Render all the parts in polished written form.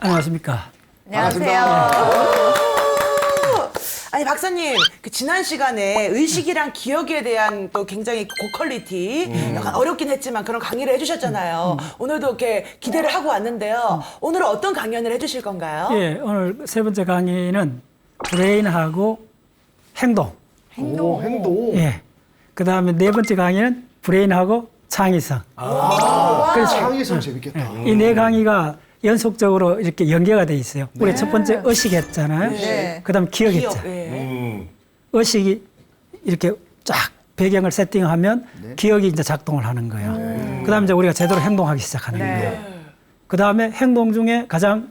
안녕하십니까. 안녕하세요. 아니 박사님, 그 지난 시간에 의식이랑 기억에 대한 또 굉장히 고퀄리티, 약간 어렵긴 했지만 그런 강의를 해주셨잖아요. 오늘도 이렇게 기대를 하고 왔는데요. 오늘은 어떤 강연을 해주실 건가요? 예, 오늘 세 번째 강의는 브레인하고 행동. 행동. 행동. 예. 그 다음에 네 번째 강의는 브레인하고 창의성. 그래서 창의성 재밌겠다. 이 네 강의가 연속적으로 이렇게 연계가 돼 있어요. 우리 첫 번째 의식 했잖아요. 네. 그 다음 기억 기억. 했죠. 예. 의식이 이렇게 쫙 배경을 세팅하면 기억이 이제 작동을 하는 거예요. 그 다음에 이제 우리가 제대로 행동하기 시작하는 거예요. 그 다음에 행동 중에 가장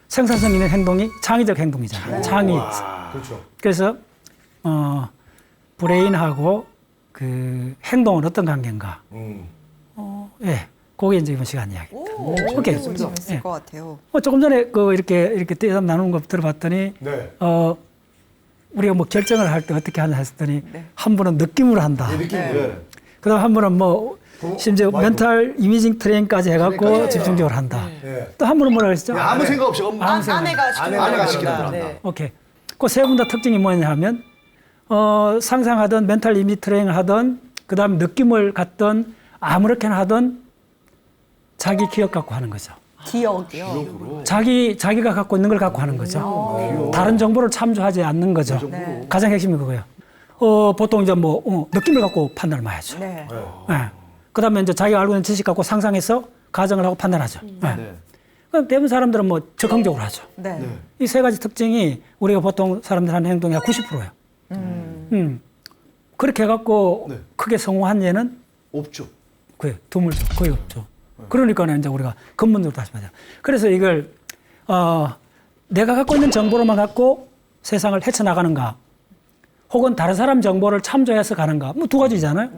생산성 있는 행동이 창의적 행동이잖아요. 창의. 그렇죠. 그래서 브레인하고 그 행동은 어떤 관계인가? 예, 그게 이제 이번 시간 이야기. 오케이. 재밌을 것 같아요. 조금 전에 그 이렇게 대담 나누는 거 들어봤더니 네. 우리가 뭐 결정을 할 때 어떻게 하냐 했더니 한 분은 느낌으로 한다. 이 느낌. 네. 그다음 한 분은 뭐 심지어 멘탈 이미징 트레이닝까지 해갖고 트레이닝까지 집중적으로 한다. 네. 또 한 분은 뭐라 그랬죠? 아무 생각 없이 엄마. 아내가 시키는 거다. 네. 오케이. 그 세 분 다 특징이 뭐냐 하면 상상하던 멘탈 이미지 트레이닝을 하던 그다음에 느낌을 갖던 아무렇게나 하던 자기 기억 갖고 하는 거죠. 기억이요. 자기가 갖고 있는 걸 갖고 하는 거죠. 다른 정보를 참조하지 않는 거죠. 네. 가장 핵심이 그거예요. 보통 이제 뭐 느낌을 갖고 판단을 많이 하죠. 네. 예. 그다음에 이제 자기가 알고 있는 지식 갖고 상상해서 가정을 하고 판단하죠. 예. 그럼 대부분 사람들은 뭐 적극적으로 하죠. 네. 이 세 가지 특징이 우리가 보통 사람들 하는 행동이 한 90%예요. 그렇게 해갖고 네. 크게 성공한 예는 없죠. 거의 드물죠. 거의 없죠. 그러니까 이제 우리가 근본적으로 다시 말하자. 그래서 이걸 내가 갖고 있는 정보로만 갖고 세상을 헤쳐나가는가, 혹은 다른 사람 정보를 참조해서 가는가, 뭐 두 가지잖아요.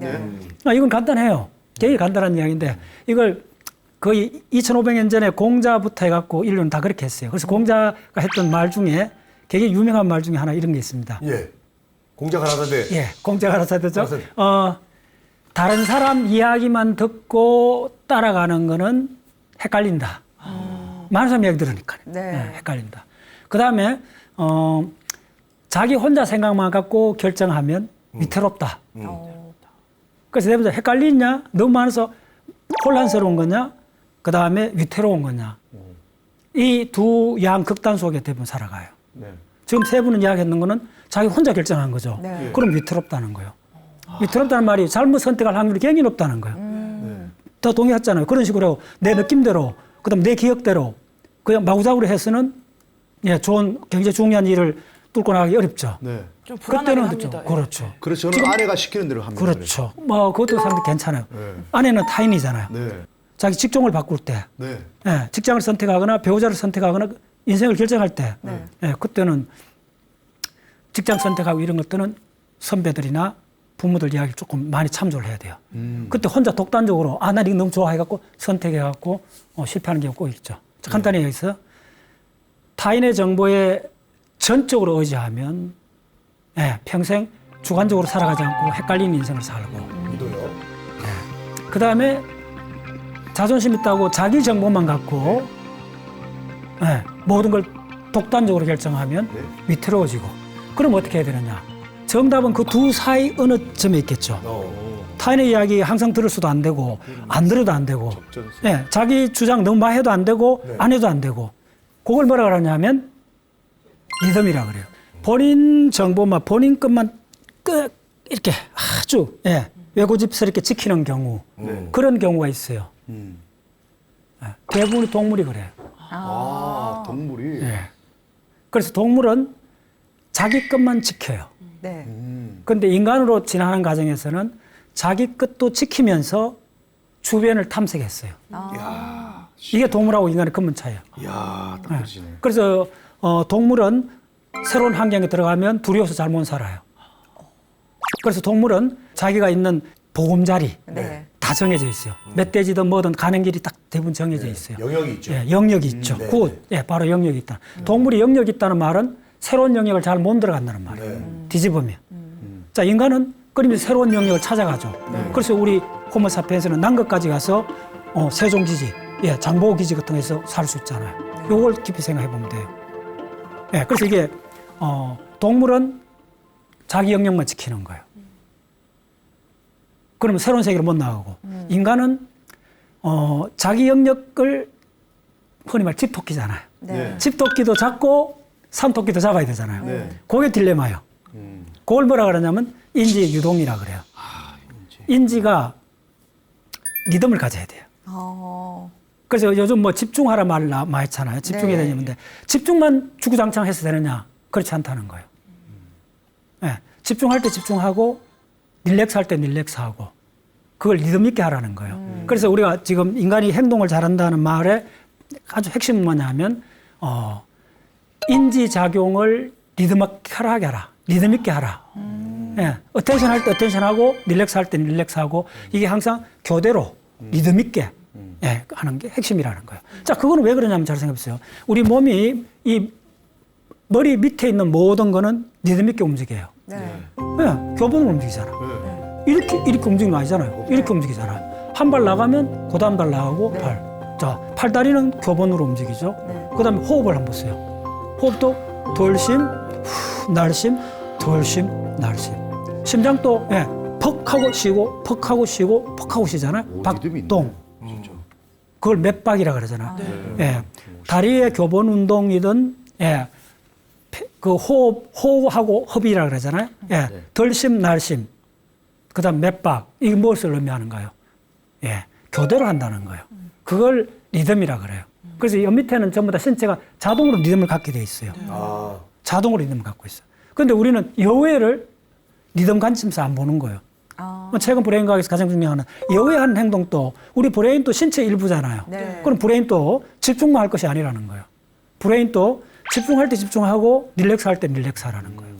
이건 간단해요. 되게 간단한 이야기인데 이걸 거의 2,500년 전에 공자부터 해갖고 인류는 다 그렇게 했어요. 그래서 공자가 했던 말 중에 되게 유명한 말 중에 하나 이런 게 있습니다. 예. 공자가 하던데. 예, 공자가 알아서 되죠. 알았어요. 다른 사람 이야기만 듣고 따라가는 거는 헷갈린다. 많은 사람 이야기 들으니까. 네. 예, 헷갈린다. 그 다음에, 자기 혼자 생각만 갖고 결정하면 위태롭다. 그래서 내부자 헷갈리냐? 너무 많아서 혼란스러운 거냐? 그 다음에 위태로운 거냐? 이 두 양 극단 속에 대부분 살아가요. 네. 지금 세 분은 이야기했는 거는 자기 혼자 결정한 거죠. 네. 그럼 위태롭다는 거예요. 위태롭다는 말이 잘못 선택할 확률이 굉장히 높다는 거예요. 더 동의했잖아요. 그런 식으로 내 느낌대로, 그다음 내 기억대로 그냥 마구잡이로 해서는 좋은 굉장히 중요한 일을 뚫고 나가기 어렵죠. 네. 좀 불안하긴 합니다. 그렇죠. 예. 그렇죠. 그래서 저는 아내가 시키는 대로 합니다. 그렇죠. 뭐 그것도 사람들 괜찮아요. 네. 아내는 타인이잖아요. 네. 자기 직종을 바꿀 때, 네. 직장을 선택하거나 배우자를 선택하거나 인생을 결정할 때, 그때는 직장 선택하고 이런 것들은 선배들이나 부모들 이야기를 조금 많이 참조를 해야 돼요. 그때 혼자 독단적으로 나 이거 너무 좋아해갖고 선택해갖고 실패하는 경우가 꼭 있죠. 간단히 얘기해서 타인의 정보에 전적으로 의지하면 평생 주관적으로 살아가지 않고 헷갈리는 인생을 살고, 이도요. 그 다음에 자존심 있다고 자기 정보만 갖고 모든 걸 독단적으로 결정하면 위태로워지고, 그럼 어떻게 해야 되느냐? 정답은 그 두 사이 어느 점에 있겠죠. 타인의 이야기 항상 들을 수도 안 되고 안 들어도 안 되고, 자기 주장 너무 많이 해도 안 되고 안 해도 안 되고, 그걸 뭐라 그러냐면 리듬이라 그래요. 본인 정보만 본인 것만 끄 이렇게 아주 외고집스럽게 지키는 경우, 그런 경우가 있어요. 대부분의 동물이 그래요. 동물이. 그래서 동물은 자기 것만 지켜요. 네. 그런데 인간으로 진화하는 과정에서는 자기 것도 지키면서 주변을 탐색했어요. 이게 동물하고 인간의 근본 차이예요. 이야, 딱 그러시네. 그래서 동물은 새로운 환경에 들어가면 두려워서 잘 못 살아요. 그래서 동물은 자기가 있는 보금자리 네. 다 정해져 있어요. 멧돼지든 뭐든 가는 길이 딱 대부분 정해져 있어요. 영역이 있죠. 영역이 있죠. 네. 굿. 바로 영역이 있다. 동물이 영역이 있다는 말은 새로운 영역을 잘 못 들어간다는 말이에요. 뒤집으면. 자, 인간은 그러면서 새로운 영역을 찾아가죠. 그래서 우리 호모사피엔스는 남극까지 가서 세종기지, 장보고기지 같은 데서 살 수 있잖아요. 요걸 깊이 생각해 보면 돼요. 예, 그래서 이게 동물은 자기 영역만 지키는 거예요. 그러면 새로운 세계로 못 나가고 인간은 자기 영역을 흔히 말 집토끼잖아요. 네. 집토끼도 잡고 산토끼도 잡아야 되잖아요. 네. 그게 딜레마예요. 그걸 뭐라 그러냐면 인지 유동이라 그래요. 인지가 리듬을 가져야 돼요. 그래서 요즘 뭐 집중하라 말 많이 했잖아요. 집중해야 네. 되는데 집중만 주구장창 해서 되느냐? 그렇지 않다는 거예요. 네. 집중할 때 집중하고 릴렉스 할 때 릴렉스하고 그걸 리듬 있게 하라는 거예요. 그래서 우리가 지금 인간이 행동을 잘한다는 말에 아주 핵심은 뭐냐면 인지 작용을 리듬하게 하라. 리듬 있게 하라. 예. 어텐션 할 때 어텐션하고 릴렉스 할 때 릴렉스하고 이게 항상 교대로 리듬 있게 예, 하는 게 핵심이라는 거예요. 자, 그거는 왜 그러냐면 잘 생각해보세요. 우리 몸이 이 머리 밑에 있는 모든 거는 리듬 있게 움직여요. 네. 예, 교본으로 움직이잖아. 이렇게 움직이는 거 아니잖아요. 이렇게 움직이잖아요. 한 발 나가면 그 다음 발 나가고 팔. 자, 팔다리는 교본으로 움직이죠. 그 다음에 호흡을 한번 보세요. 호흡도 돌심, 후, 날심, 돌심, 날심. 심장도 예, 퍽 하고 쉬고, 퍽 하고 쉬고, 퍽 하고 쉬잖아요. 리듬이 박동. 그걸 맥박이라 그러잖아요. 예, 다리의 교본 운동이든 예, 그 호흡하고 허비라 그러잖아요. 예, 덜심, 날심. 그다음 맥박. 이게 무엇을 의미하는가요? 예, 교대로 한다는 거예요. 그걸 리듬이라 그래요. 그래서 이 밑에는 전부 다 신체가 자동으로 리듬을 갖게 돼 있어요. 자동으로 리듬을 갖고 있어요. 그런데 우리는 여외를 리듬 관점에서 안 보는 거예요. 최근 브레인 과학에서 가장 중요한 여외하는 행동도 우리 브레인도 신체 일부잖아요. 네. 그럼 브레인도 집중만 할 것이 아니라는 거예요. 브레인도 집중할 때 집중하고 릴렉스 할 때 릴렉스 하라는 거예요.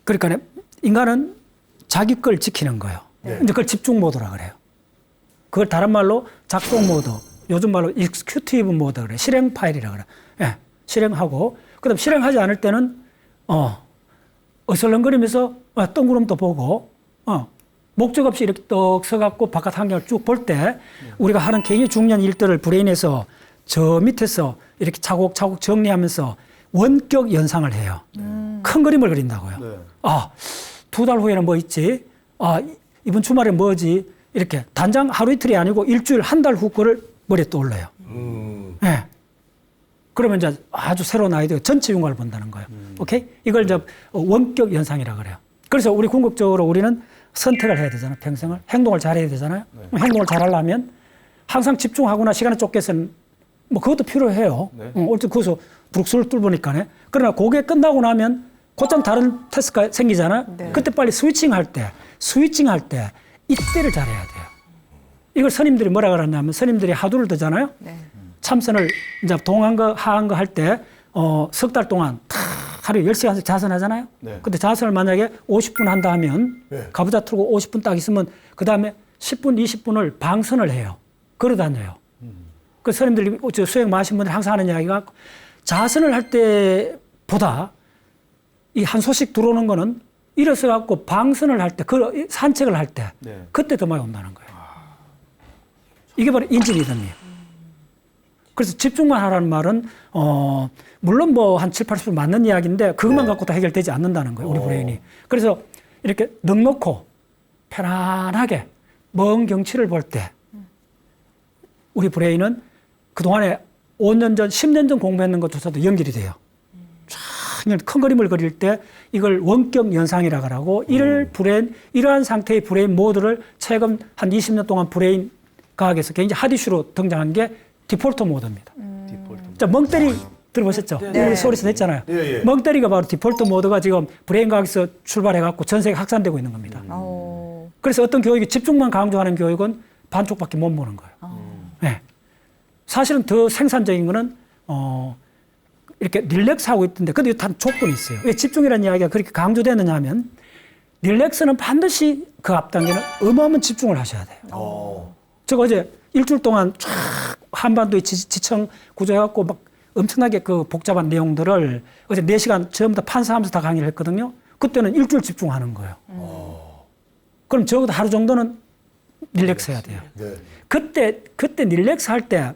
그러니까 인간은 자기 걸 지키는 거예요. 이제 그걸 집중 모드라 그래요. 그걸 다른 말로 작동 모드, 요즘 말로 익스큐티브 모드 그래. 실행 파일이라 그래. 예, 실행하고 그다음 실행하지 않을 때는 어슬렁거리면서 뜬구름도 보고 목적 없이 이렇게 떡 서갖고 바깥 환경을 쭉 볼 때 우리가 하는 굉장히 중요한 일들을 브레인에서 저 밑에서 이렇게 차곡차곡 정리하면서 원격 연상을 해요. 큰 그림을 그린다고요. 네. 두 달 후에는 뭐 있지? 이번 주말에 뭐지? 이렇게 단장 하루 이틀이 아니고 일주일 한 달 후 거를 머리에 떠올려요. 네. 그러면 이제 아주 새로운 아이디어 전체 윤곽을 본다는 거예요. 오케이? 이걸 이제 원격 연상이라 그래요. 그래서 우리 궁극적으로 우리는 선택을 해야 되잖아요. 평생을. 행동을 잘해야 되잖아요. 행동을 잘하려면 항상 집중하거나 시간에 쫓겨서는 뭐 그것도 필요해요. 어쨌든 거기서 브룩스를 뚫으니까네. 그러나 그게 끝나고 나면 곧장 다른 태스크가 생기잖아요. 네. 그때 빨리 스위칭 할 때 이때를 잘해야 돼요. 이걸 스님들이 뭐라 그러냐면 스님들이 하두를 두잖아요. 네. 참선을 이제 동한 거 하한 거 할 때 석 달 동안 하루에 10시간씩 자선하잖아요. 네. 근데 자선을 만약에 50분 한다 하면 가부좌 틀고 50분 딱 있으면 그다음에 10분, 20분을 방선을 해요. 걸어 다녀요. 그 스님들이 수행 마신 분들 항상 하는 이야기가 자선을 할 때보다 이 한 소씩 들어오는 거는 일어서 갖고 방선을 할 때, 그 산책을 할 때, 그때 더 많이 온다는 거예요. 이게 바로 인지리듬이에요. 그래서 집중만 하라는 말은 물론 뭐 한 7, 80% 맞는 이야기인데 그것만 갖고 다 해결되지 않는다는 거예요. 우리 브레인이. 그래서 이렇게 넉넉고 편안하게 먼 경치를 볼 때 우리 브레인은 그동안에 5년 전, 10년 전 공부했는 것조차도 연결이 돼요. 큰 그림을 그릴 때 이걸 원격 연상이라고 하고 이러한 상태의 브레인 모드를 최근 한 20년 동안 브레인 과학에서 굉장히 핫 이슈로 등장한 게 디폴트 모드입니다. 자, 멍때리 들어보셨죠? 네. 우리 소리에서 했잖아요. 예. 멍때리가 바로 디폴트 모드가 지금 브레인 과학에서 출발해갖고 전 세계 확산되고 있는 겁니다. 그래서 어떤 교육이 집중만 강조하는 교육은 반쪽밖에 못 보는 거예요. 네. 사실은 더 생산적인 거는 이렇게 릴렉스하고 있던데, 근데 단 조건이 있어요. 왜 집중이라는 이야기가 그렇게 강조되느냐 하면, 릴렉스는 반드시 그 앞단계는 어마어마한 집중을 하셔야 돼요. 제가 어제 일주일 동안 쫙 한반도의 지청 구조해갖고 막 엄청나게 그 복잡한 내용들을 어제 4시간 전부 다 판사하면서 다 강의를 했거든요. 그때는 일주일 집중하는 거예요. 그럼 적어도 하루 정도는 릴렉스 해야 돼요. 네. 그때 릴렉스 할 때,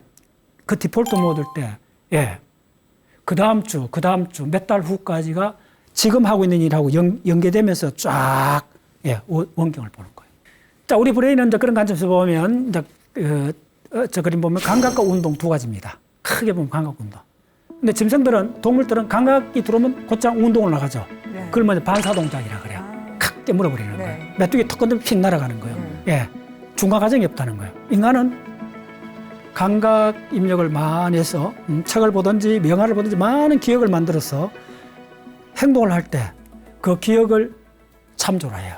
그 디폴트 모드일 때, 예. 그 다음 주 몇 달 후까지가 지금 하고 있는 일하고 연계되면서 쫙, 예, 원경을 보는 거예요. 자, 우리 브레인은 이제 그런 관점에서 보면, 이제, 저 그림 보면 감각과 운동 두 가지입니다. 크게 보면 감각 운동. 근데 짐승들은, 동물들은 감각이 들어오면 곧장 운동을 나가죠. 네. 그걸 먼저 반사동작이라 그래요. 크게 물어버리는 네. 거예요. 메뚜기 턱 건들면 픽 날아가는 거예요. 예. 중간 과정이 없다는 거예요. 인간은 감각 입력을 많이 해서 책을 보든지 명화를 보든지 많은 기억을 만들어서 행동을 할 때 그 기억을 참조를 해요.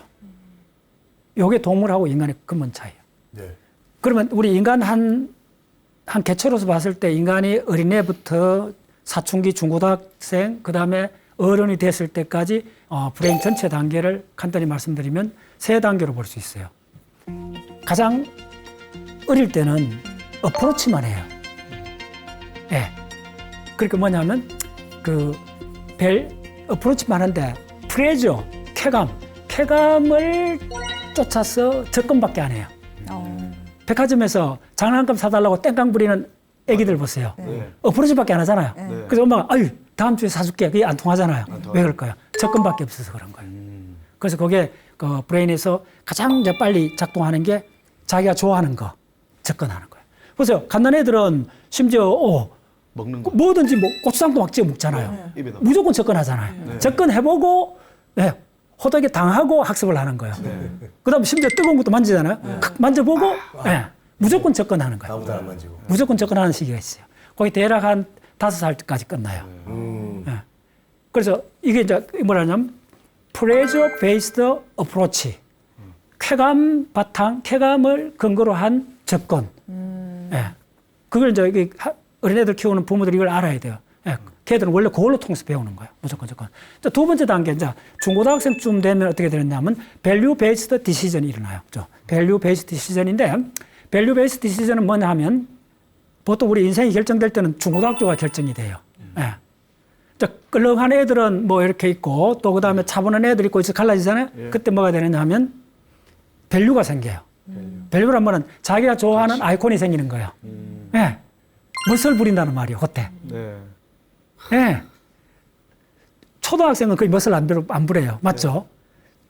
이게 동물하고 인간의 근본 차이예요. 네. 그러면 우리 인간 한 개체로서 봤을 때 인간이 어린애부터 사춘기, 중고등학생, 그 다음에 어른이 됐을 때까지 브레인 전체 단계를 간단히 말씀드리면 3단계로 볼 수 있어요. 가장 어릴 때는 어프로치만 해요. 예. 그러니까 뭐냐면 어프로치만 하는데 프레저, 쾌감을 쫓아서 접근밖에 안 해요. 백화점에서 장난감 사달라고 땡깡 부리는 애기들 보세요. 어프로치밖에 안 하잖아요. 그래서 엄마가 아유 다음 주에 사줄게. 그게 안 통하잖아요. 왜 그럴까요? 접근밖에 없어서 그런 거예요. 그래서 그게 그 브레인에서 가장 이제 빨리 작동하는 게 자기가 좋아하는 거 접근하는 거예요. 보세요. 갓난 애들은 심지어 먹는 거. 뭐든지 뭐 고추장도 막 찍어 먹잖아요. 입에 넣어. 무조건 접근하잖아요. 접근해보고 호되게 당하고 학습을 하는 거예요. 그다음 심지어 뜨거운 것도 만지잖아요. 만져보고 무조건 접근하는 거예요. 아무도 안 만지고. 무조건 접근하는 시기가 있어요. 거의 대략 한 5살까지 끝나요. 그래서 이게 이제 뭐라냐면 pleasure based approach. 쾌감을 근거로 한 접근. 그걸 이제 이게 어린애들 키우는 부모들이 이걸 알아야 돼요. 걔들은 원래 그걸로 통해서 배우는 거예요. 무조건 접근. 두 번째 단계, 이제 중고등학생쯤 되면 어떻게 되느냐면 value based decision이 일어나요. value based decision인데 value based decision은 뭐냐 하면 보통 우리 인생이 결정될 때는 중고등학교가 결정이 돼요. 끌렁한 애들은 뭐 이렇게 있고 또 그다음에 차분한 애들 있고 있어 갈라지잖아요. 그때 뭐가 되느냐 하면 밸류가 생겨요. 밸류란 말은 자기가 좋아하는 아이콘이 생기는 거예요. 멋을 부린다는 말이에요. 그때. 초등학생은 거의 멋을 안 부려요. 맞죠?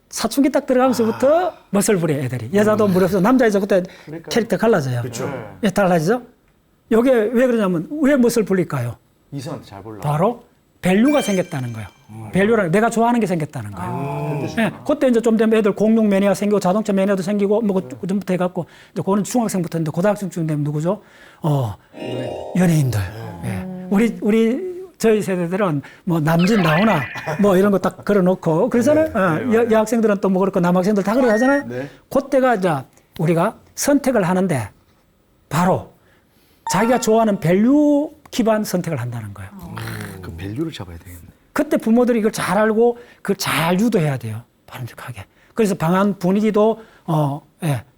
사춘기 딱 들어가면서부터 멋을 부려요, 애들이. 여자도 무렵서 남자 여자 그때 캐릭터 갈라져요. 그렇죠. 달라지죠? 이게 왜 그러냐면 왜 멋을 부릴까요? 이성한테 잘 몰라. 바로 밸류가 생겼다는 거예요. 밸류라는 내가 좋아하는 게 생겼다는 거예요. 그때 이제 좀 되면 애들 공룡 매니아 생기고 자동차 매니아도 생기고 뭐 그전부터 해갖고 이제 그거는 중학생부터 했는데 고등학생쯤 되면 누구죠? 연예인들. 저희 세대들은 뭐 남진 나오나 뭐 이런 거 딱 걸어놓고 그러잖아요. 여학생들은 또 뭐 그렇고 남학생들 다 그렇게 하잖아요. 그때가 이제 우리가 선택을 하는데 바로 자기가 좋아하는 밸류 기반 선택을 한다는 거예요. 그 밸류를 잡아야 되겠네. 그때 부모들이 이걸 잘 알고 그걸 잘 유도해야 돼요. 바람직하게. 그래서 방안 분위기도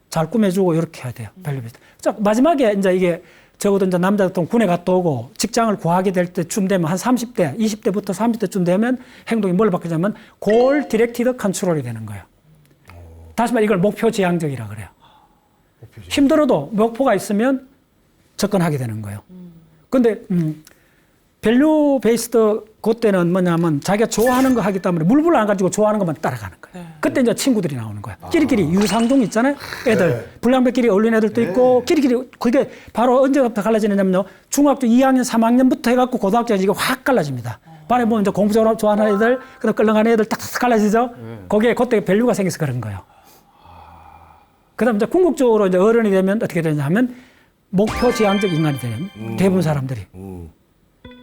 잘 꾸며주고 이렇게 해야 돼요. 밸류 비슷. 자, 마지막에 이제 이게 적어도 이제 남자 같은 군에 갔다 오고 직장을 구하게 될 때쯤 되면 한 30대, 20대부터 30대쯤 되면 행동이 뭘 바뀌냐면 골 디렉티드 컨트롤이 되는 거예요. 다시 말해 이걸 목표 지향적이라 그래요. 힘들어도 목표가 있으면 접근하게 되는 거예요. 근데 밸류 베이스드 그때는 뭐냐면 자기가 좋아하는 거 하기 때문에 물불 안 가지고 좋아하는 것만 따라가는 거예요. 그때 이제 친구들이 나오는 거예요. 끼리끼리 유상종 있잖아요. 애들 불량배끼리 어울리는 애들도 있고 끼리끼리 그게 바로 언제부터 갈라지느냐면요. 중학교 2학년, 3학년부터 해갖고 고등학교까지 이게 확 갈라집니다. 반에 보면 이제 공부적으로 좋아하는 애들, 그다음 끌렁하는 애들 딱딱 갈라지죠. 거기에 그때 밸류가 생겨서 그런 거예요. 그다음 이제 궁극적으로 이제 어른이 되면 어떻게 되냐면 목표 지향적 인간이 되는 대부분 사람들이.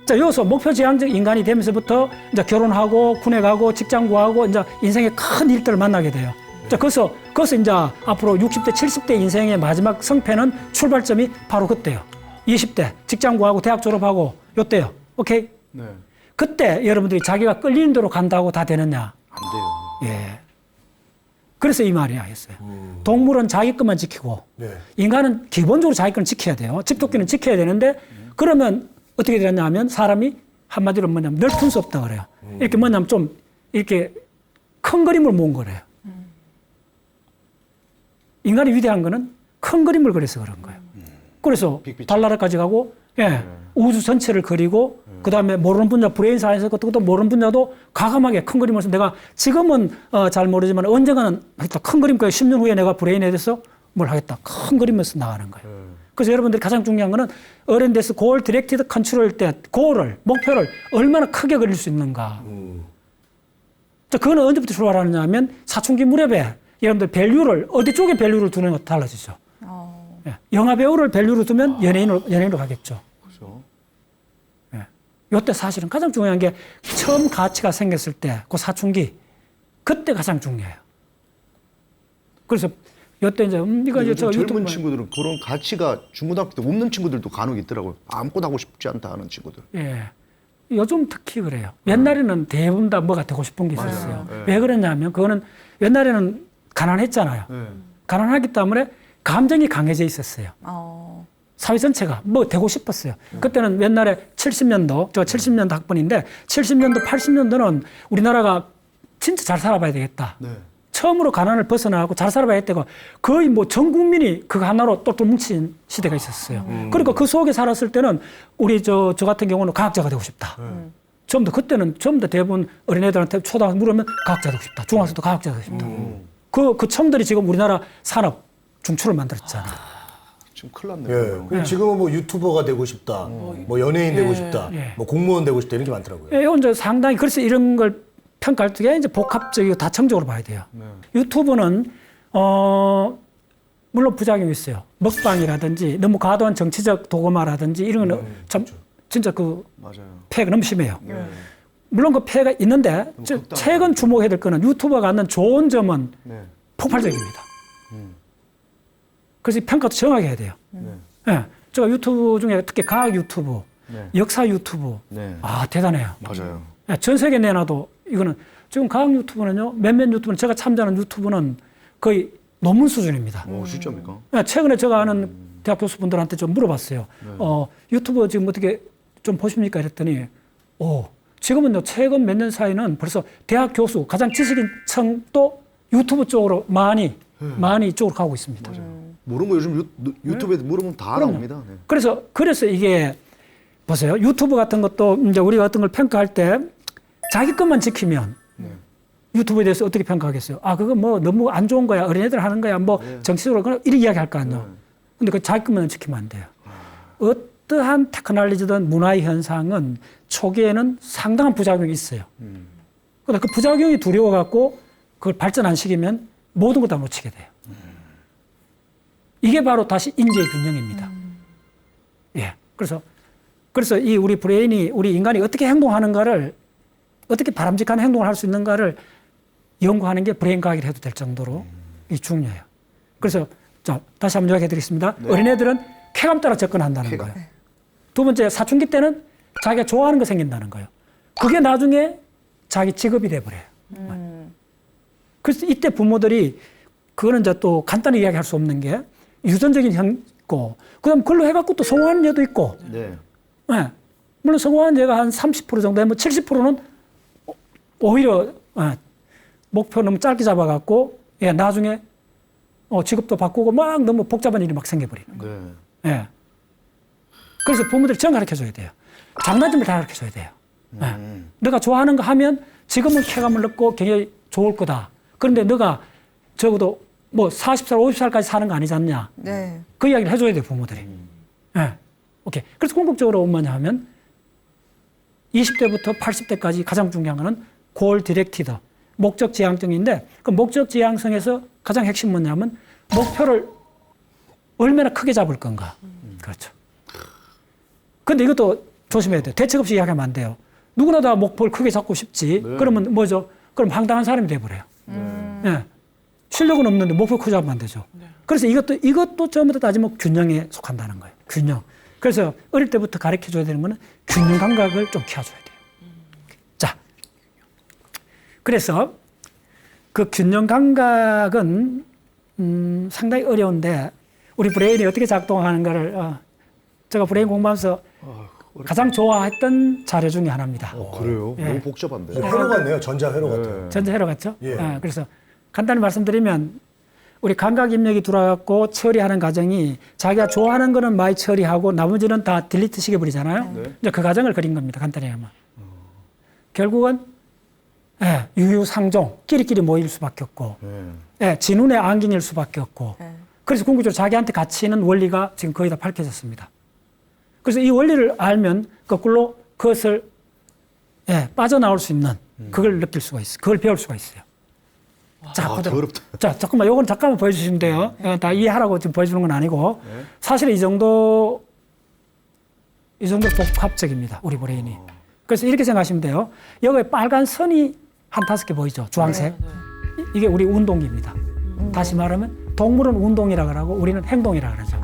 자, 여기서 목표 지향적 인간이 되면서부터 이제 결혼하고 군에 가고 직장 구하고 이제 인생의 큰 일들을 만나게 돼요. 자, 거기서 이제 앞으로 60대, 70대 인생의 마지막 성패는 출발점이 바로 그때요. 20대 직장 구하고 대학 졸업하고 요때요. 오케이? 네. 그때 여러분들이 자기가 끌리는 대로 간다고 다 되느냐? 안 돼요. 예. 그래서 이 말이야 했어요. 동물은 자기 것만 지키고 인간은 기본적으로 자기 것을 지켜야 돼요. 집토끼는 지켜야 되는데 그러면 어떻게 되느냐 하면 사람이 한마디로 뭐냐면 넓은 수 없다 그래요. 이렇게 뭐냐면 좀 이렇게 큰 그림을 모은 거래요. 인간이 위대한 거는 큰 그림을 그려서 그런 거예요. 그래서 빅피처. 달나라까지 가고, 예, 우주 전체를 그리고, 그 다음에 모르는 분야, 브레인 사이언스 그것도 모르는 분야도 과감하게 큰 그림을 써. 내가 지금은 잘 모르지만 언젠가는 하여튼 큰 그림, 10년 후에 내가 브레인에 대해서 뭘 하겠다. 큰 그림에서 나가는 거예요. 그래서 여러분들이 가장 중요한 거는 어른데서 고을 디렉티드 컨트롤 때 고을을, 목표를 얼마나 크게 그릴 수 있는가. 자, 그거는 언제부터 출발하느냐 하면 사춘기 무렵에 여러분들 밸류를, 어디 쪽에 밸류를 두는 것도 달라지죠. 예. 영화 배우를 밸류로 두면 연예인으로 가겠죠. 그렇죠. 예. 요때 사실은 가장 중요한 게 처음 가치가 생겼을 때, 그 사춘기, 그때 가장 중요해요. 그래서 요때 이제, 이거 이제 요즘 저 젊은 유튜브. 친구들은 그런 가치가 중고등학교 때 없는 친구들도 간혹 있더라고요. 아무것도 하고 싶지 않다 하는 친구들. 예. 요즘 특히 그래요. 옛날에는 대부분 다 뭐가 되고 싶은 게 있었어요. 왜 그러냐면 그거는 옛날에는 가난했잖아요. 가난하기 때문에 감정이 강해져 있었어요. 사회 전체가 뭐 되고 싶었어요. 그때는 옛날에 70년도, 저 70년도 학번인데 70년도, 80년도는 우리나라가 진짜 잘 살아봐야 되겠다. 네. 처음으로 가난을 벗어나고 잘 살아봐야 되고 거의 뭐 전 국민이 그 하나로 똘똘 뭉친 시대가 있었어요. 그러니까 그 속에 살았을 때는 우리 저 같은 경우는 과학자가 되고 싶다. 전부 다 그때는 전부 다 대부분 어린애들한테 초등학교 물으면 과학자 되고 싶다. 중학생도 과학자 되고 싶다. 그 청들이 지금 우리나라 산업 중추를 만들었잖아. 지금 큰일 났네요. 예. 그러면. 그리고 지금은 뭐 유튜버가 되고 싶다, 뭐 연예인 되고 싶다, 예. 뭐 공무원 되고 싶다 이런 게 많더라고요. 예, 이건 이제 상당히 그래서 이런 걸 평가할 때 이제 복합적이고 다층적으로 봐야 돼요. 유튜브는 물론 부작용이 있어요. 먹방이라든지 너무 과도한 정치적 도구마라든지 이런 거는 참 진짜 그 맞아요. 폐해가 너무 심해요. 물론 그 폐해가 있는데 최근 주목해야 될 거는 유튜버가 갖는 좋은 점은 네. 폭발적입니다. 그래서 이 평가도 정확히 해야 돼요. 예, 제가 유튜브 중에 특히 과학 유튜브, 네. 역사 유튜브, 네. 아 대단해요. 맞아요. 예, 전 세계 내놔도 이거는 지금 과학 유튜브는요, 몇몇 유튜브는 제가 참여하는 유튜브는 거의 논문 수준입니다. 오, 진짜입니까? 예, 최근에 제가 아는 대학 교수분들한테 좀 물어봤어요. 유튜브 지금 어떻게 좀 보십니까? 이랬더니, 지금은요, 최근 몇 년 사이는 벌써 대학 교수, 가장 지식인 층도 유튜브 쪽으로 많이 이쪽으로 가고 있습니다. 모르는 거 요즘 유튜브에 물으면 다 나옵니다. 네. 그래서 이게 보세요. 유튜브 같은 것도 이제 우리가 어떤 걸 평가할 때 자기 것만 지키면 유튜브에 대해서 어떻게 평가하겠어요? 아, 그거 뭐 너무 안 좋은 거야. 어린애들 하는 거야. 뭐 정치적으로 그런 이렇게 이야기할 거 아니에요. 근데 그 자기 것만 지키면 안 돼요. 어떠한 테크놀로지든 문화의 현상은 초기에는 상당한 부작용이 있어요. 근데 그 부작용이 두려워갖고 그걸 발전 안 시키면 모든 걸 다 놓치게 돼요. 이게 바로 다시 인지의 균형입니다. 예. 그래서 이 우리 브레인이, 우리 인간이 어떻게 행동하는가를, 어떻게 바람직한 행동을 할 수 있는가를 연구하는 게 브레인 과학이라 해도 될 정도로 중요해요. 그래서 자, 다시 한번 요약해 드리겠습니다. 어린애들은 쾌감 따라 접근한다는 거예요. 두 번째, 사춘기 때는 자기가 좋아하는 거 생긴다는 거예요. 그게 나중에 자기 직업이 돼버려요. 그래서 이때 부모들이 그거는 이제 또 간단히 이야기할 수 없는 게 유전적인 형 있고, 그 다음 그걸로 해갖고 또 성공하는 얘도 있고, 네. 예. 물론 성공한 얘가 한 30% 정도, 뭐 70%는 오히려 목표 너무 짧게 잡아갖고, 나중에 직업도 바꾸고 막 너무 복잡한 일이 막 생겨버리는 거예요. 네. 예. 그래서 부모들이 정 가르쳐줘야 돼요. 장단점을 다 가르쳐줘야 돼요. 너가 좋아하는 거 하면 지금은 쾌감을 얻고 굉장히 좋을 거다. 그런데 너가 적어도 뭐 40살, 50살까지 사는 거 아니지 않냐. 네. 그 이야기를 해줘야 돼요, 부모들이. 예. 오케이. 그래서 궁극적으로 뭐냐 하면 20대부터 80대까지 가장 중요한 거는 골 디렉티드, 목적 지향성인데 그 목적 지향성에서 가장 핵심 뭐냐면 목표를 얼마나 크게 잡을 건가. 그렇죠. 근데 이것도 조심해야 돼요. 대책 없이 이야기하면 안 돼요. 누구나 다 목표를 크게 잡고 싶지. 그러면 뭐죠? 그럼 황당한 사람이 돼버려요. 예. 실력은 없는데 목표 크게 잡으면 안 되죠. 그래서 이것도 전부 다 따지면 균형에 속한다는 거예요. 균형. 그래서 어릴 때부터 가르쳐줘야 되는 거는 균형 감각을 좀 키워줘야 돼요. 자. 그래서 그 균형 감각은 상당히 어려운데 우리 브레인이 어떻게 작동하는가를 제가 브레인 공부하면서 가장 좋아했던 자료 중에 하나입니다. 그래요? 예. 너무 복잡한데. 회로 같네요. 전자 회로 같아요. 전자회로 같죠? 예. 그래서 간단히 말씀드리면 우리 감각 입력이 들어와갖고 처리하는 과정이 자기가 좋아하는 거는 많이 처리하고 나머지는 다 딜리트 시켜버리잖아요. 이제 그 과정을 그린 겁니다. 간단히 하면. 결국은 유유상종, 끼리끼리 모일 수밖에 없고, 진운의 안긴일 수밖에 없고, 그래서 궁극적으로 자기한테 가치 있는 원리가 지금 거의 다 밝혀졌습니다. 그래서 이 원리를 알면 거꾸로 그것을 빠져나올 수 있는 그걸 느낄 수가 있어요. 그걸 배울 수가 있어요. 자, 더 어렵다. 자, 잠깐만, 요건 잠깐만 보여주시면 돼요. 다 이해하라고 지금 보여주는 건 아니고, 사실 이 정도 복합적입니다. 우리 브레인이. 그래서 이렇게 생각하시면 돼요. 여기 빨간 선이 한 5개 보이죠? 주황색. 이게 우리 운동기입니다. 다시 말하면 동물은 운동이라 그러고 우리는 행동이라 그러죠.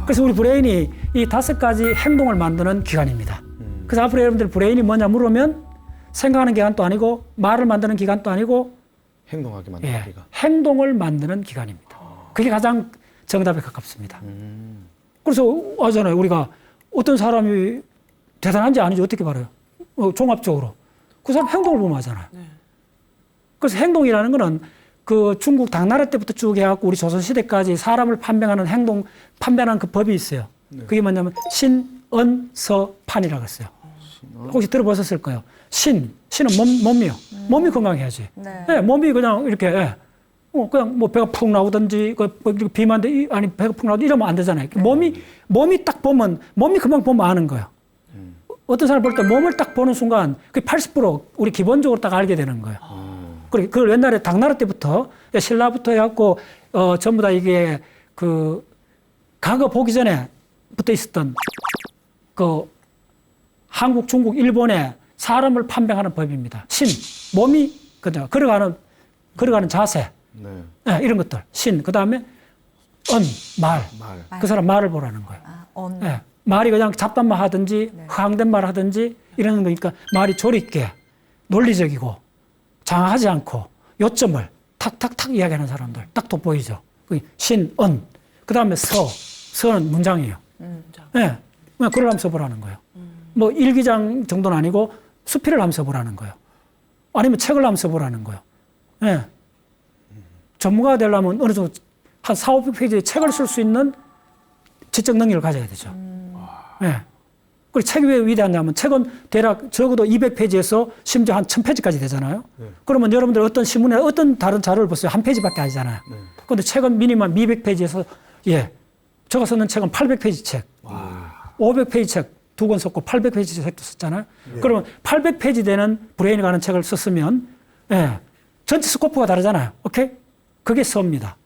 그래서 우리 브레인이 이 5가지 행동을 만드는 기관입니다. 그래서 앞으로 여러분들 브레인이 뭐냐 물으면 생각하는 기관도 아니고 말을 만드는 기관도 아니고 행동하게 만드는 기가. 행동을 만드는 기관입니다. 그게 가장 정답에 가깝습니다. 그래서 하잖아요. 우리가 어떤 사람이 대단한지 아닌지 어떻게 말해요? 종합적으로. 그 사람 행동을 보면 하잖아요. 그래서 행동이라는 거는 그 중국 당나라 때부터 쭉 해갖고 우리 조선시대까지 사람을 판별하는 판별하는 그 법이 있어요. 그게 뭐냐면 신언서판이라고 했어요. 혹시 들어보셨을 거예요. 신은 몸이요. 몸이 건강해야지. 몸이 그냥 이렇게 그냥 뭐 배가 푹 나오든지 비만데 아니 배가 푹 나오든지 이러면 안 되잖아요. 몸이 딱 보면 몸이 금방 보면 아는 거예요. 어떤 사람 볼 때 몸을 딱 보는 순간 그 80% 우리 기본적으로 딱 알게 되는 거예요. 그걸 옛날에 당나라 때부터 신라부터 해갖고 전부 다 이게 그 과거 보기 전에부터 있었던 그 한국, 중국, 일본의 사람을 판별하는 법입니다. 몸이 그죠 걸어가는 자세, 이런 것들 그 다음에 말. 그 사람 말을 보라는 거예요. 말이 그냥 잡담만 하든지 허황된 말 하든지 이러는 거니까 말이 조리 있게 논리적이고 장하지 않고 요점을 탁탁탁 이야기하는 사람들 딱 돋보이죠. 그 다음에 서는 문장이에요. 그냥 글을 한번 써보라는 거예요. 뭐 일기장 정도는 아니고 수필을 한번 써보라는 거예요. 아니면 책을 한번 써보라는 거예요. 전문가가 되려면 어느 정도 한 400~500페이지의 책을 쓸 수 있는 지적 능력을 가져야 되죠. 그리고 책이 왜 위대하냐면 책은 대략 적어도 200페이지에서 심지어 한 1000페이지까지 되잖아요. 그러면 여러분들 어떤 신문에 어떤 다른 자료를 보세요. 한 페이지밖에 아니잖아요. 그런데 책은 미니멈 200페이지에서 제가 썼는 책은 800페이지 책, 500페이지 책 2권 썼고 800페이지 책도 썼잖아요. 그러면 800페이지 되는 브레인이 가는 책을 썼으면 전체 스코프가 다르잖아요. 오케이? 그게 서입니다.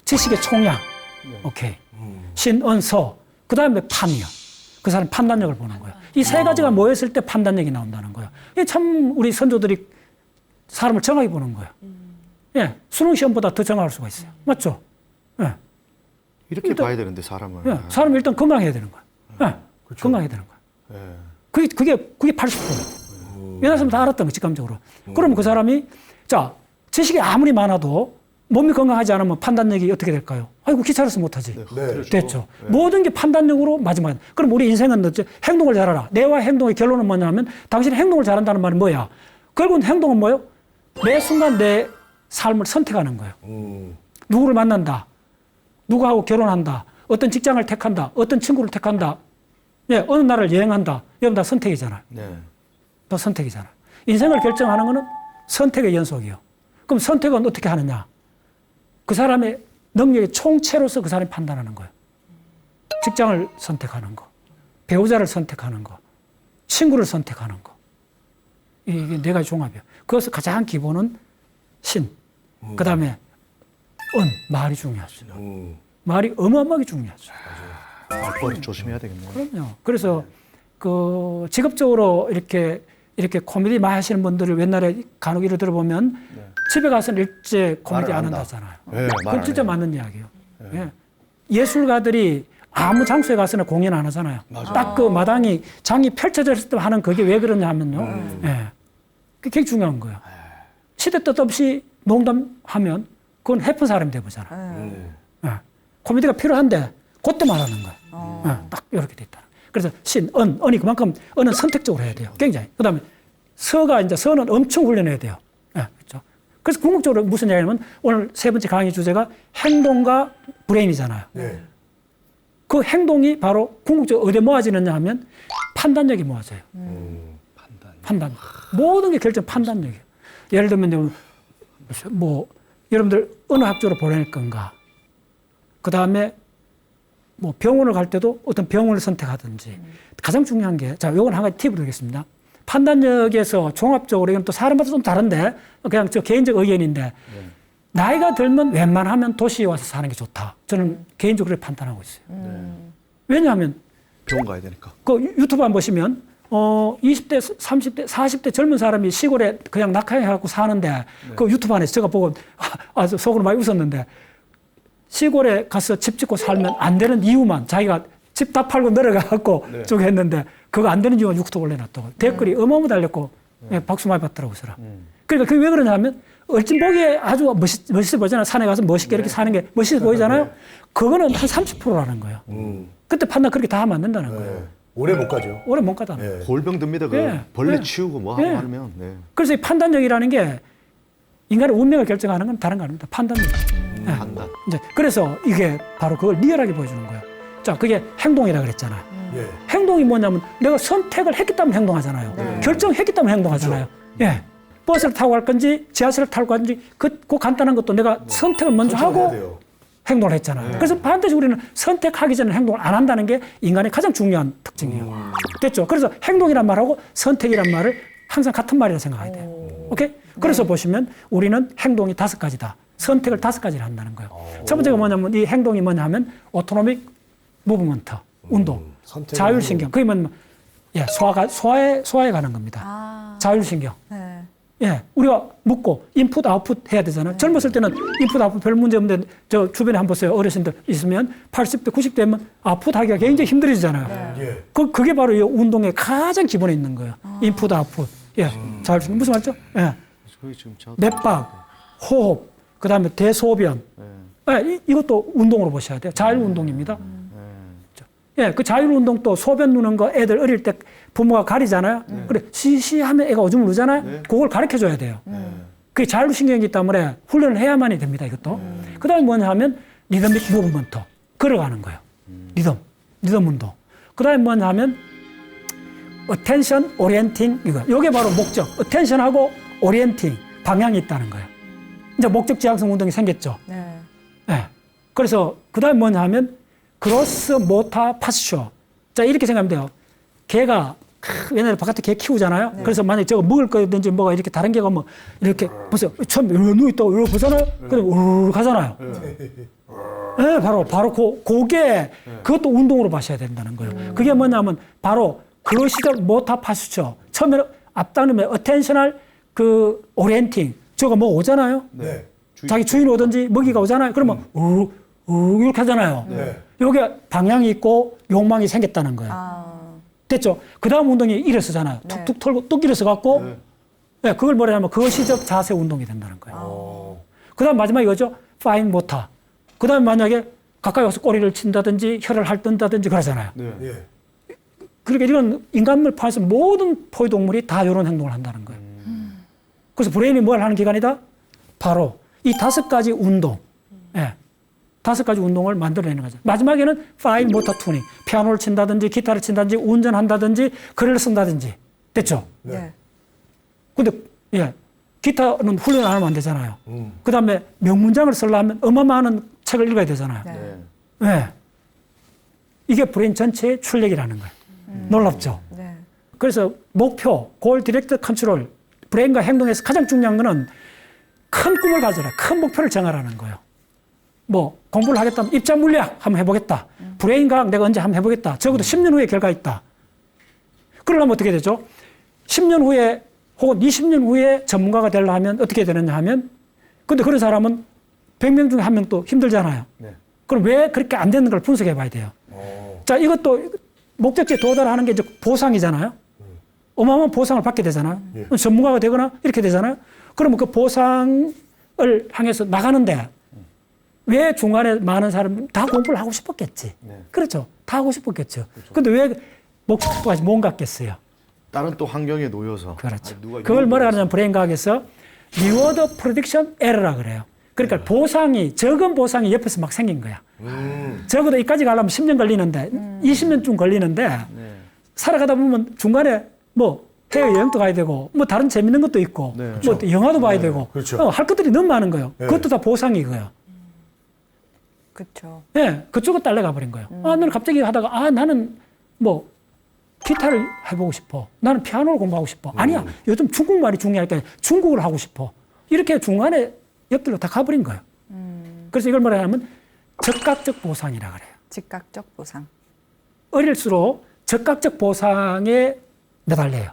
지식의 총량. 오케이. 신언서. 그 다음에 판이요. 그 사람 판단력을 보는 거예요. 이 3가지가 모였을 때 판단력이 나온다는 거예요. 이게 참 우리 선조들이 사람을 정확히 보는 거예요. 수능 시험보다 더 정확할 수가 있어요. 맞죠? 이렇게 일단, 봐야 되는데 사람을. 사람이 일단 건강해야 되는 거예요. 그렇죠. 건강해야 되는 거예요. 그게 80%예요. 옛날 사람 다 알았던 거 직감적으로. 그러면 그 사람이 지식이 아무리 많아도 몸이 건강하지 않으면 판단력이 어떻게 될까요? 아이고 귀찮아서 못하지. 됐죠. 모든 게 판단력으로 마지막에. 그럼 우리 인생은 행동을 잘하라. 내와 행동의 결론은 뭐냐면 당신이 행동을 잘한다는 말은 뭐야? 결국은 행동은 뭐예요? 매 순간 내 삶을 선택하는 거예요. 누구를 만난다. 누구하고 결혼한다. 어떤 직장을 택한다. 어떤 친구를 택한다. 어느 나라를 여행한다. 여러분 다 선택이잖아요. 다 선택이잖아요. 인생을 결정하는 거는 선택의 연속이에요. 그럼 선택은 어떻게 하느냐? 그 사람의 능력의 총체로서 그 사람이 판단하는 거예요. 직장을 선택하는 거, 배우자를 선택하는 거, 친구를 선택하는 거. 이게 4가지 종합이에요. 그것을 가장 기본은 그 다음에 말이 중요하죠. 말이 어마어마하게 중요하죠. 말버릇 조심해야 되겠네요. 그럼요. 그래서 그 직업적으로 이렇게 코미디 많이 하시는 분들을 옛날에 간혹 이를 들어보면 집에 가서는 일제 코미디 안 한다잖아요. 그건 진짜 맞는 이야기예요. 예술가들이 아무 장소에 가서는 공연 안 하잖아요. 딱 그 마당이 장이 펼쳐졌을 때 하는 그게 왜 그러냐 하면요. 그게 되게 중요한 거예요. 시대 뜻 없이 농담하면 그건 해픈 사람이 되보잖아요. 코미디가 필요한데 그때 말하는 거예요. 딱 이렇게 돼 있다. 그래서 언이 그만큼 언은 선택적으로 해야 돼요. 굉장히. 그다음에 서는 엄청 훈련해야 돼요. 그렇죠. 그래서 궁극적으로 무슨 얘기냐면 오늘 세 번째 강의 주제가 행동과 브레인이잖아요. 네. 그 행동이 바로 궁극적으로 어디에 모아지느냐 하면 판단력이 모아져요. 판단. 모든 게 결정 판단력이에요. 예를 들면 뭐 여러분들 어느 학교로 보낼 건가. 그 다음에 뭐 병원을 갈 때도 어떤 병원을 선택하든지 가장 중요한 게 자, 요건 한 가지 팁을 드리겠습니다. 판단력에서 종합적으로 이건 또 사람마다 좀 다른데 그냥 저 개인적 의견인데 나이가 들면 웬만하면 도시에 와서 사는 게 좋다. 저는 개인적으로 그렇게 판단하고 있어요. 왜냐하면 병원 가야 되니까. 그 유튜브 안 보시면 20대, 30대, 40대 젊은 사람이 시골에 그냥 낙하해갖고 사는데 그 유튜브 안에서 제가 보고 아주 속으로 많이 웃었는데 시골에 가서 집 짓고 살면 안 되는 이유만 자기가 집 다 팔고 내려가갖고 쭉 했는데 그거 안 되는 이유만 유튜브 올려놨다고 댓글이 어마어마 달렸고 예, 박수 많이 받더라고요. 그 사람. 그러니까 그게 왜 그러냐면 얼진 보기에 아주 멋있어 보이잖아요. 산에 가서 멋있게 이렇게 사는 게 멋있어 보이잖아요. 그거는 한 30%라는 거예요. 그때 판단 그렇게 다 하면 안 된다는 거예요. 네. 오래 못 가죠. 오래 못 가다. 네. 골병 듭니다. 그 예. 벌레 예. 치우고 뭐 하고 예. 하면. 네. 그래서 이 판단력이라는 게 인간의 운명을 결정하는 건 다른 거 아닙니다. 판단력. 예. 판단. 이제 그래서 이게 바로 그걸 리얼하게 보여주는 거예요. 자, 그게 행동이라 그랬잖아요. 예. 행동이 뭐냐면 내가 선택을 했기 때문에 행동하잖아요. 결정했기 때문에 행동하잖아요. 예. 버스를 타고 갈 건지 지하철을 타고 갈 건지 그 간단한 것도 내가 선택을 먼저 선택을 해야 하고 돼요. 행동을 했잖아요. 그래서 반드시 우리는 선택하기 전에 행동을 안 한다는 게 인간의 가장 중요한 특징이에요. 됐죠? 그래서 행동이란 말하고 선택이란 말을 항상 같은 말이라 생각해야 돼요. 오케이? 그래서 보시면 우리는 행동이 5가지다. 선택을 5가지를 한다는 거예요. 첫 번째가 뭐냐면 이 행동이 뭐냐면 오토노믹 무브먼트, 운동, 선택을 자율신경. 그게 뭐냐면 예, 소화에 관한 겁니다. 자율신경. 네. 예, 우리가 묻고 인풋 아웃풋 해야 되잖아요. 젊었을 때는 인풋 아웃풋 별 문제 없는데 저 주변에 한번 보세요. 어르신들 있으면 80대, 90대 되면 아웃풋 하기가 굉장히 힘들어지잖아요. 예. 그게 바로 이 운동의 가장 기본에 있는 거예요. 인풋 아웃풋. 예, 자율신경 무슨 말이죠? 예, 거기 지금 저 맥박, 호흡, 그 다음에 대소변. 예, 이것도 운동으로 보셔야 돼요. 자율운동입니다. 예, 그 자율운동도 소변 누는 거 애들 어릴 때 부모가 가리잖아요. 그래, 시시하면 애가 오줌을 누잖아요. 그걸 가르쳐 줘야 돼요. 그게 자율신경이기 때문에 훈련을 해야만이 됩니다, 이것도. 그 다음에 뭐냐 하면 리듬믹 무브먼트. 걸어가는 거예요. 리듬 운동. 그 다음에 뭐냐 하면 attention, orienting, 이거. 이게 바로 목적. attention하고 orienting, 방향이 있다는 거예요. 이제 목적 지향성 운동이 생겼죠. 네. 예. 그래서 그 다음에 뭐냐 하면 그로스 모타 파스처. 자, 이렇게 생각하면 돼요. 개가 옛날에 바깥에 개 키우잖아요. 그래서 만약에 저거 먹을 거든지 뭐가 이렇게 다른 개가 뭐 이렇게 보세요. 처음에 누워있다고 이러고 보잖아요. 그럼 우르르 가잖아요. 네, 바로 고개 그것도 운동으로 마셔야 된다는 거예요. 그게 뭐냐면 바로 그로시적 모타 파스처. 처음에 앞단음에 어텐셔널 그 오리엔팅. 저거 뭐 오잖아요. 네. 자기 주인 오든지 먹이가 오잖아요. 그러면 우르르 이렇게 하잖아요. 네. 요게 방향이 있고 욕망이 생겼다는 거예요. 됐죠? 그 다음 운동이 일어서잖아요. 네. 툭툭 털고 뚝 일어서 갖고 네, 그걸 뭐라 하면 거시적 자세 운동이 된다는 거예요. 그 다음 마지막에 이거죠. 파인 모타. 그 다음 만약에 가까이 와서 꼬리를 친다든지 혀를 핥는다든지 그러잖아요. 예. 그러니까 이런 인간을 포함해서 모든 포유동물이 다 이런 행동을 한다는 거예요. 그래서 브레인이 뭘 하는 기관이다? 바로 이 5가지 운동. 예. 5가지 운동을 만들어내는 거죠. 마지막에는 파인 모터 투닝. 피아노를 친다든지 기타를 친다든지 운전한다든지 글을 쓴다든지. 됐죠? 네. 근데 예. 기타는 훈련 안 하면 안 되잖아요. 그 다음에 명문장을 쓰려면 어마어마한 책을 읽어야 되잖아요. 네. 예. 이게 브레인 전체의 출력이라는 거예요. 놀랍죠? 네. 그래서 목표, 골 디렉트 컨트롤, 브레인과 행동에서 가장 중요한 거는 큰 꿈을 가져라. 큰 목표를 정하라는 거예요. 뭐 공부를 하겠다면 입자 물리학 한번 해보겠다. 브레인 과학 내가 언제 한번 해보겠다. 적어도 10년 후에 결과 있다. 그러려면 어떻게 되죠? 10년 후에 혹은 20년 후에 전문가가 되려 하면 어떻게 되느냐 하면 근데 그런 사람은 100명 중에 1명도 힘들잖아요. 그럼 왜 그렇게 안 되는 걸 분석해 봐야 돼요. 자, 이것도 목적지에 도달하는 게 이제 보상이잖아요. 어마어마한 보상을 받게 되잖아요. 전문가가 되거나 이렇게 되잖아요. 그러면 그 보상을 향해서 나가는데 왜 중간에 많은 사람이 다 공부를 하고 싶었겠지. 그렇죠. 다 하고 싶었겠죠. 근데 왜 목적지까지 못 갔겠어요. 다른 또 환경에 놓여서. 그렇죠. 누가 그걸 뭐라 이런 하냐면 브레인 과학에서 리워드 프로딕션 에러라 그래요. 그러니까 보상이 적은 보상이 옆에서 막 생긴 거야. 적어도 여기까지 가려면 10년 걸리는데 20년쯤 걸리는데 살아가다 보면 중간에 뭐 해외 여행도 가야 되고 뭐 다른 재밌는 것도 있고 뭐 또 영화도 봐야 되고 그렇죠. 할 것들이 너무 많은 거예요. 그것도 다 보상이고요. 그렇죠. 예, 그쪽으로 딸려가 버린 거예요. 나는 갑자기 하다가 나는 뭐 기타를 해보고 싶어. 나는 피아노를 공부하고 싶어. 아니야, 요즘 중국말이 중요하니까 중국을 하고 싶어. 이렇게 중간에 옆길로 다 가버린 거예요. 그래서 이걸 뭐라 하냐면 적각적 보상이라 그래요. 즉각적 보상. 어릴수록 적각적 보상에 매달려요.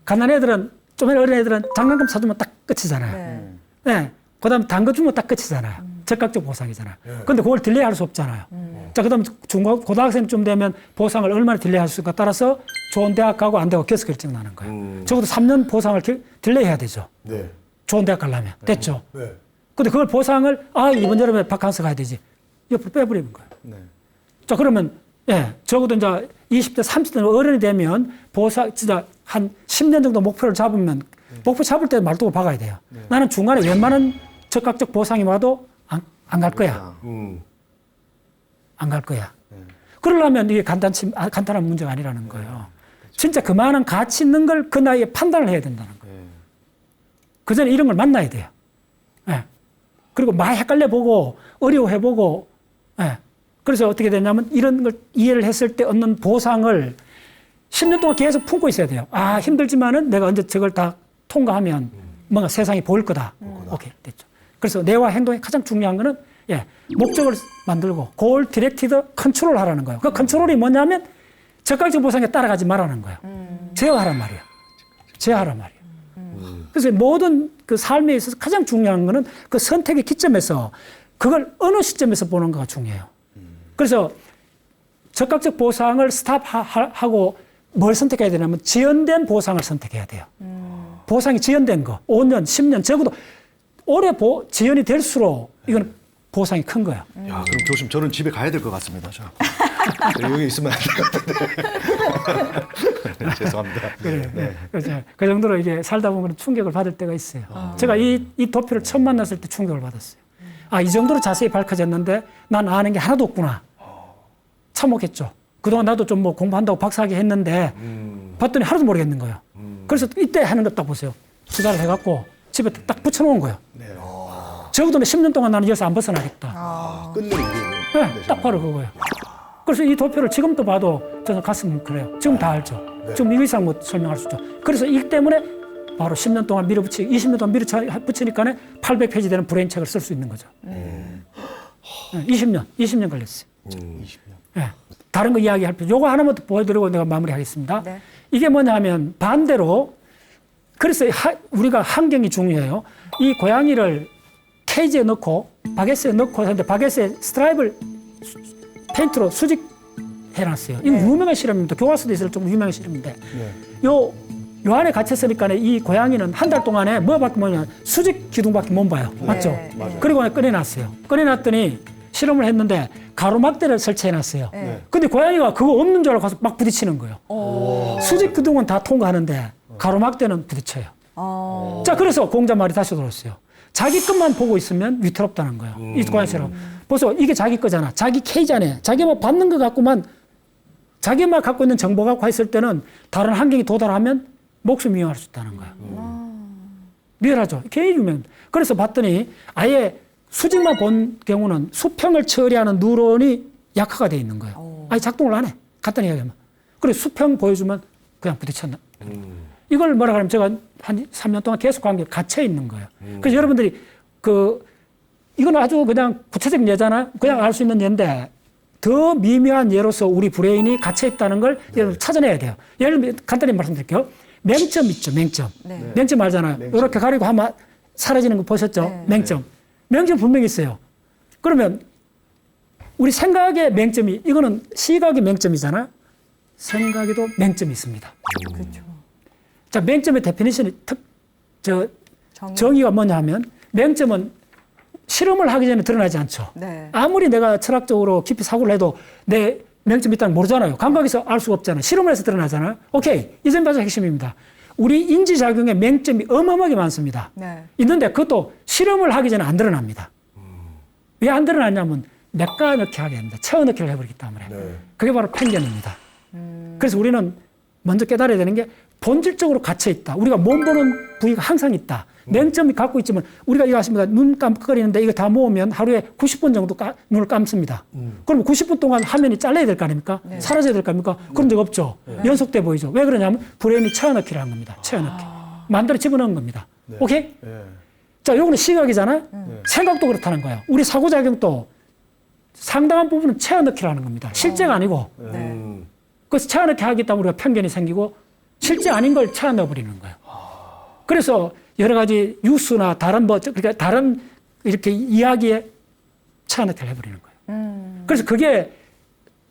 가난한 애들은 좀 어린 애들은 장난감 사주면 딱 끝이잖아요. 네. 그다음 단 거 주면 딱 끝이잖아요. 적각적 보상이잖아요. 그런데 그걸 딜레이할 수 없잖아요. 자, 그다음 고등학생쯤 되면 보상을 얼마나 딜레이할 수 있을까 따라서 좋은 대학 가고 안 되고 계속 결정 나는 거예요. 적어도 3년 보상을 딜레이해야 되죠. 네. 좋은 대학 가려면 됐죠. 네. 근데 그걸 보상을 이번 여름에 바캉스 가야 되지. 옆으로 빼버리는 거예요. 자, 그러면 적어도 이제 20대, 30대 어른이 되면 보상 진짜 한 10년 정도 목표를 잡으면 목표 잡을 때 말뚝을 박아야 돼요. 나는 중간에 웬만한 적각적 보상이 와도 안 갈 거야. 안 갈 거야. 그러려면 이게 간단한 문제가 아니라는 거예요. 진짜 그만한 가치 있는 걸 그 나이에 판단을 해야 된다는 거예요. 그 전에 이런 걸 만나야 돼요. 그리고 많이 헷갈려 보고 어려워해 보고 그래서 어떻게 되냐면 이런 걸 이해를 했을 때 얻는 보상을 10년 동안 계속 품고 있어야 돼요. 힘들지만은 내가 언제 저걸 다 통과하면 뭔가 세상이 보일 거다. 오케이, 됐죠. 그래서 뇌와 행동에 가장 중요한 거는 목적을 만들고 goal directed 컨트롤 하라는 거예요. 그 컨트롤이 뭐냐면 적각적 보상에 따라가지 말라는 거예요. 제어하란 말이에요. 제어하란 말이에요. 그래서 모든 그 삶에 있어서 가장 중요한 거는 그 선택의 기점에서 그걸 어느 시점에서 보는 거가 중요해요. 그래서 적각적 보상을 스탑하고 뭘 선택해야 되냐면 지연된 보상을 선택해야 돼요. 보상이 지연된 거, 5년, 10년, 적어도 오래 지연이 될수록 이건 보상이 큰 거야. 야, 그럼 교수님 저는 집에 가야 될 것 같습니다. 여기 있으면 안 될 것 같은데. 네, 죄송합니다. 그래. 그렇죠. 그 정도로 이게 살다 보면 충격을 받을 때가 있어요. 제가 이 도표를 처음 만났을 때 충격을 받았어요. 이 정도로 자세히 밝혀졌는데 난 아는 게 하나도 없구나. 참혹했죠. 그동안 나도 좀 뭐 공부한다고 박사학위 했는데 봤더니 하나도 모르겠는 거예요. 그래서 이때 하는 거 딱 보세요. 투자를 해갖고 집에 딱 붙여놓은 거예요. 적어도 10년 동안 나는 여기서 안 벗어나겠다. 끝내는 딱 바로 그거예요. 그래서 이 도표를 지금도 봐도 저는 가슴 그래요. 지금 다 알죠. 지금 이 이상 못 설명할 수 있죠. 그래서 이 때문에 바로 10년 동안 밀어붙이고 20년 동안 밀어붙이니까 800페이지 되는 브레인 책을 쓸 수 있는 거죠. 20년 걸렸어요. 20년. 다른 거 이야기할 필요. 요거 하나만 더 보여드리고 내가 마무리하겠습니다. 네. 이게 뭐냐면 반대로 그래서 우리가 환경이 중요해요. 이 고양이를 케이지에 넣고 바게스에 넣고 하는데 바게스에 스트라이브를 페인트로 수직해놨어요. 이거 유명한 실험입니다. 교과서도 있을 정도 유명한 실험인데 요 안에 갇혔으니까 이 고양이는 한 달 동안에 뭐밖에 뭐냐 수직 기둥밖에 못 봐요. 맞죠? 그리고 꺼내놨어요. 꺼내놨더니 실험을 했는데 가로막대를 설치해놨어요. 근데 고양이가 그거 없는 줄 알고 가서 막 부딪히는 거예요. 수직 기둥은 다 통과하는데 가로막대는 부딪혀요. 자, 그래서 공자 말이 다시 돌아왔어요. 자기 것만 보고 있으면 위태롭다는 거예요. 이 고양이처럼. 벌써 이게 자기 거잖아. 자기 케이지 안에. 자기만 받는 것 갖고만, 자기만 갖고 있는 정보 갖고 있을 때는 다른 환경이 도달하면 목숨 위험할 수 있다는 거예요. 리얼하죠? 굉장히 유명합니다. 그래서 봤더니 아예 수직만 본 경우는 수평을 처리하는 뉴런이 약화가 돼 있는 거예요. 아예 작동을 안 해. 간단히 이야기하면. 그래서 수평 보여주면 그냥 부딪혔나. 이걸 뭐라 그러면 제가 한 3년 동안 계속 관계에 갇혀 있는 거예요. 그래서 여러분들이 이건 아주 그냥 구체적인 예잖아요. 그냥 알 수 있는 예인데 더 미묘한 예로서 우리 브레인이 갇혀 있다는 걸 여러분 찾아내야 돼요. 예를 들면 간단히 말씀드릴게요. 맹점 있죠, 맹점. 맹점 알잖아요. 이렇게 가리고 하면 사라지는 거 보셨죠? 맹점. 맹점 분명히 있어요. 그러면 우리 생각의 맹점이, 이거는 시각의 맹점이잖아요. 생각에도 맹점이 있습니다. 그렇죠. 자, 맹점의 데피니션이 정의가 뭐냐 하면 맹점은 실험을 하기 전에 드러나지 않죠. 네. 아무리 내가 철학적으로 깊이 사고를 해도 내 맹점이 있다는 걸 모르잖아요. 감각에서 알 수가 없잖아요. 실험을 해서 드러나잖아요. 오케이. 이 점이 가장 핵심입니다. 우리 인지작용에 맹점이 어마어마하게 많습니다. 네. 있는데 그것도 실험을 하기 전에 안 드러납니다. 왜 안 드러나냐면 내과 넣기 하게 됩니다. 체어 넣기를 해버리기 때문에. 그게 바로 편견입니다. 그래서 우리는 먼저 깨달아야 되는 게 본질적으로 갇혀 있다. 우리가 몸 보는 부위가 항상 있다. 맹점이 갖고 있지만 우리가 이거 하십니다. 눈 깜빡거리는데 이거 다 모으면 하루에 90분 정도 눈을 감습니다. 그럼 90분 동안 화면이 잘라야 될 거 아닙니까? 사라져야 될 거 아닙니까? 그런 적 없죠. 연속돼 보이죠. 왜 그러냐면 브레인이 체어 넣기를 한 겁니다. 체어 넣기. 만들어 집어넣은 겁니다. 오케이? 자, 요거는 시각이잖아요. 생각도 그렇다는 거예요. 우리 사고작용도 상당한 부분은 체어 넣기를 하는 겁니다. 실제가 아니고. 그래서 체어 넣기 하기 때문에 우리가 편견이 생기고 실제 아닌 걸 체어 넣어버리는 거예요. 그래서 여러 가지 뉴스나 다른 그러니까 다른 이렇게 이야기에 체어 넣기를 해버리는 거예요. 그래서 그게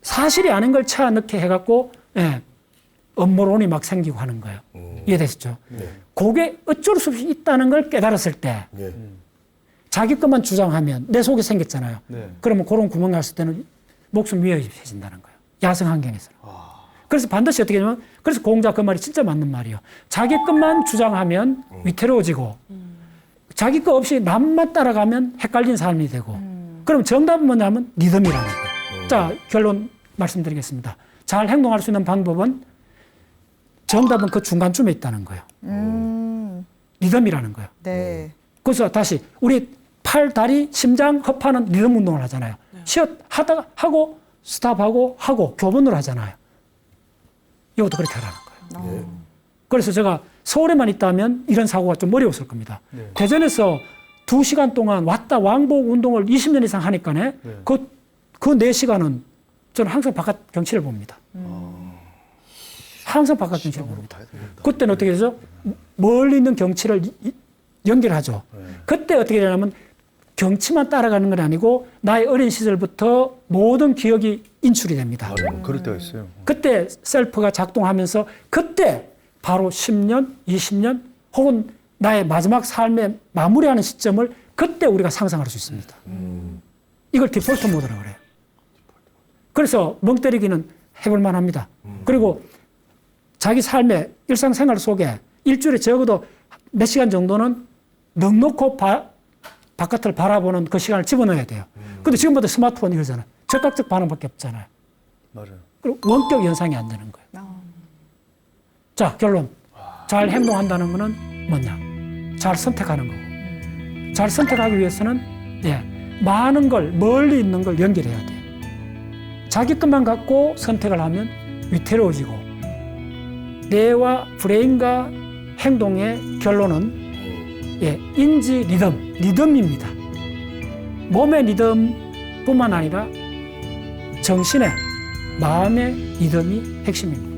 사실이 아닌 걸 체어 넣게 해갖고, 예, 음모론이 막 생기고 하는 거예요. 이해되시죠? 그게 어쩔 수 없이 있다는 걸 깨달았을 때, 자기 것만 주장하면 내 속에 생겼잖아요. 그러면 그런 구멍 났을 때는 목숨 위협해진다는 거예요. 야생 환경에서는. 그래서 반드시 어떻게 되냐면, 그래서 공자 그 말이 진짜 맞는 말이에요. 자기 것만 주장하면 위태로워지고, 자기 것 없이 남만 따라가면 헷갈린 삶이 되고, 그럼 정답은 뭐냐면 리듬이라는 거예요. 자, 결론 말씀드리겠습니다. 잘 행동할 수 있는 방법은 정답은 그 중간쯤에 있다는 거예요. 리듬이라는 거예요. 네. 그래서 다시 우리 팔, 다리, 심장, 허파는 리듬 운동을 하잖아요. 하다가 하고 스탑하고 하고 교본으로 하잖아요. 이것도 그렇게 하라는 거예요. 그래서 제가 서울에만 있다면 이런 사고가 좀 어려웠을 겁니다. 대전에서 2시간 동안 왔다 왕복 운동을 20년 이상 하니까네. 그 4시간은 저는 항상 바깥 경치를 봅니다. 항상 바깥 경치를 봅니다. 그때는 어떻게 되죠? 멀리 있는 경치를 연결하죠. 그때 어떻게 되냐면 경치만 따라가는 건 아니고 나의 어린 시절부터 모든 기억이 인출이 됩니다. 그럴 때가 있어요. 그때 셀프가 작동하면서 그때 바로 10년, 20년 혹은 나의 마지막 삶의 마무리하는 시점을 그때 우리가 상상할 수 있습니다. 이걸 디폴트 모드라고 그래요. 그래서 멍 때리기는 해볼 만합니다. 그리고 자기 삶의 일상생활 속에 일주일에 적어도 몇 시간 정도는 넉넉히 바깥을 바라보는 그 시간을 집어넣어야 돼요. 근데 지금부터 스마트폰 이러잖아요. 즉각적 반응밖에 없잖아요. 맞아요. 그리고 원격 연상이 안 되는 거예요. 자, 결론. 잘 행동한다는 거는 뭐냐? 잘 선택하는 거고. 잘 선택하기 위해서는, 예, 많은 걸, 멀리 있는 걸 연결해야 돼요. 자기 것만 갖고 선택을 하면 위태로워지고, 뇌와 브레인과 행동의 결론은, 예, 인지 리듬입니다. 몸의 리듬뿐만 아니라 정신의, 마음의 리듬이 핵심입니다.